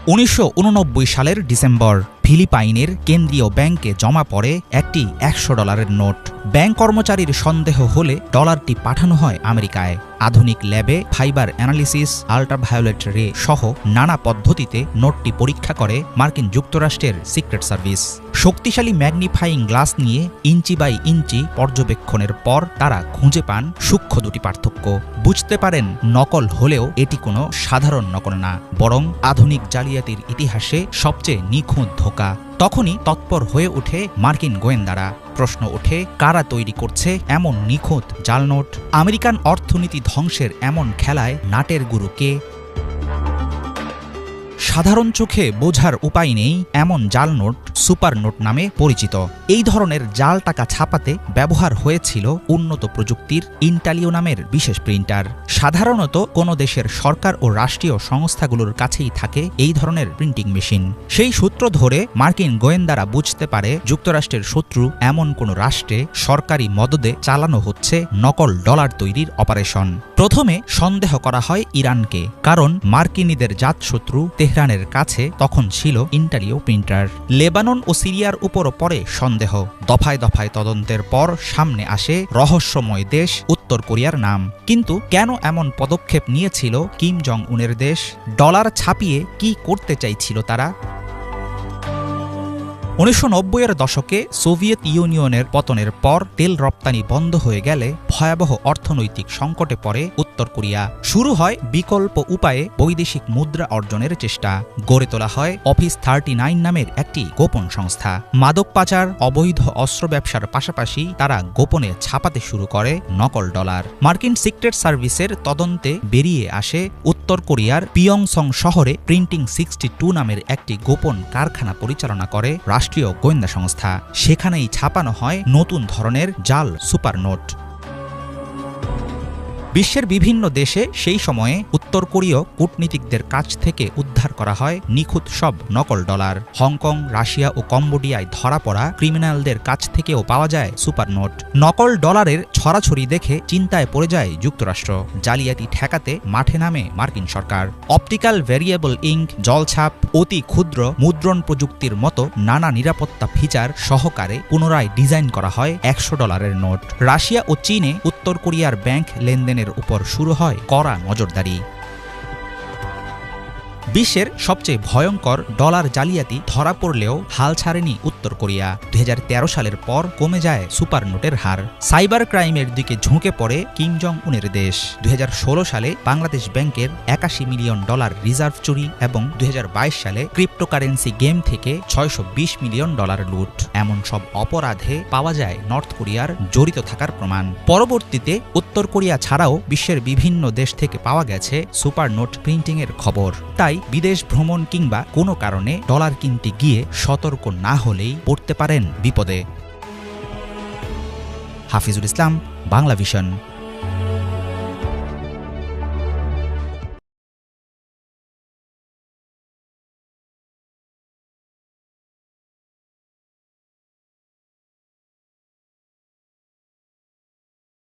1989 সালের ডিসেম্বর ফিলিপাইনের কেন্দ্রীয় ব্যাংকে জমা পড়ে একটি $100 নোট। ব্যাংক কর্মচারীর সন্দেহ হলে ডলারটি পাঠানো হয় আমেরিকায়। আধুনিক ল্যাবে ফাইবার অ্যানালিসিস, আল্ট্রাভায়োলেট রে সহ নানা পদ্ধতিতে নোটটি পরীক্ষা করে মার্কিন যুক্তরাষ্ট্রের সিক্রেট সার্ভিস। শক্তিশালী ম্যাগনিফাইং গ্লাস নিয়ে ইঞ্চি বাই ইঞ্চি পর্যবেক্ষণের পর তারা খুঁজে পান সূক্ষ্ম দুটি পার্থক্য। বুঝতে পারেন নকল হলেও এটি কোনো সাধারণ নকল না, বরং আধুনিক জালিয়াতির ইতিহাসে সবচেয়ে নিখুঁত ধোঁকা। তখনই তৎপর হয়ে ওঠে মার্কিন গোয়েন্দারা। প্রশ্ন ওঠে, কারা তৈরি করছে এমন নিখুঁত জাল নোট? আমেরিকান অর্থনীতি ধ্বংসের এমন খেলায় নাটের গুরু কে? সাধারণ চোখে বোঝার উপায় নেই এমন জাল নোট সুপার নোট নামে পরিচিত। এই ধরনের জাল টাকা ছাপাতে ব্যবহার হয়েছিল উন্নত প্রযুক্তির ইন্টালিও নামের বিশেষ প্রিন্টার। সাধারণত কোনো দেশের সরকার ও রাষ্ট্রীয় সংস্থাগুলোর কাছেই থাকে এই ধরনের প্রিন্টিং মেশিন। সেই সূত্র ধরে মার্কিন গোয়েন্দারা বুঝতে পারে যুক্তরাষ্ট্রের শত্রু এমন কোনো রাষ্ট্রে সরকারি মদদে চালানো হচ্ছে নকল ডলার তৈরির অপারেশন। প্রথমে সন্দেহ করা হয় ইরানকে, কারণ মার্কিনীদের জাতশত্রু তেহরানের কাছে তখন ছিল ইন্টালিও প্রিন্টার। লেবানন ও সিরিয়ার উপরও পড়ে সন্দেহ। দফায় দফায় তদন্তের পর সামনে আসে রহস্যময় দেশ উত্তর কোরিয়ার নাম। কিন্তু কেন এমন পদক্ষেপ নিয়েছিল কিম জং উনের দেশ? ডলার ছাপিয়ে কি করতে চাইছিল তারা? 1990-এর দশকে সোভিয়েত ইউনিয়নের পতনের পর তেল রপ্তানি বন্ধ হয়ে গেলে ভয়াবহ অর্থনৈতিক সংকটে পড়ে উত্তর কোরিয়া। শুরু হয় বিকল্প উপায়ে বৈদেশিক মুদ্রা অর্জনের চেষ্টা। গড়ে তোলা হয় অফিস 39 নামের একটি গোপন সংস্থা। মাদক পাচার, অবৈধ অস্ত্র ব্যবসার পাশাপাশি তারা গোপনে ছাপাতে শুরু করে নকল ডলার। মার্কিন সিক্রেট সার্ভিসের তদন্তে বেরিয়ে আসে উত্তর কোরিয়ার পিয়ংসং শহরে প্রিন্টিং 62 নামের একটি গোপন কারখানা পরিচালনা করে রাষ্ট্রীয় গোয়েন্দা সংস্থা। সেখানেই ছাপানো হয় নতুন ধরনের জাল সুপার নোট। বিশ্বের বিভিন্ন দেশে সেই সময়ে উত্তর কোরীয় কূটনীতিকদের কাছ থেকে উদ্ধার করা হয় নিখুঁত সব নকল ডলার। হংকং, রাশিয়া ও কম্বোডিয়ায় ধরা পড়া ক্রিমিনালদের কাছ থেকেও পাওয়া যায় সুপার নোট। নকল ডলারের ছড়াছড়ি দেখে চিন্তায় পড়ে যায় যুক্তরাষ্ট্র। জালিয়াতি ঠেকাতে মাঠে নামে মার্কিন সরকার। অপটিক্যাল ভেরিয়েবল ইঙ্ক, জলছাপ, অতি ক্ষুদ্র মুদ্রণ প্রযুক্তির মতো নানা নিরাপত্তা ফিচার সহকারে পুনরায় ডিজাইন করা হয় $100 নোট। রাশিয়া ও চীনে উত্তর কোরিয়ার ব্যাংক লেনদেনের উপর শুরু হয় কড়া নজরদারি। বিশ্বের সবচেয়ে ভয়ঙ্কর ডলার জালিয়াতি ধরা পড়লেও হাল ছাড়েনি উত্তর কোরিয়া। 2013 সালের পর কমে যায় সুপার নোটের হার। সাইবার ক্রাইমের দিকে ঝুঁকে পড়ে কিম জং উনের দেশ। 2016 সালে বাংলাদেশ ব্যাংকের $81 মিলিয়ন রিজার্ভ চুরি এবং 2022 সালে ক্রিপ্টোকারেন্সি গেম থেকে $620 মিলিয়ন লুট। এমন সব অপরাধে পাওয়া যায় নর্থ কোরিয়ার জড়িত থাকার প্রমাণ। পরবর্তীতে উত্তর কোরিয়া ছাড়াও বিশ্বের বিভিন্ন দেশ থেকে পাওয়া গেছে সুপার নোট প্রিন্টিংয়ের খবর। তাই বিদেশ ভ্রমণ কিংবা কোনো কারণে ডলার কিনতে গিয়ে সতর্ক না হলেই পড়তে পারেন বিপদে। হাফিজুল ইসলাম, বাংলা ভিশন।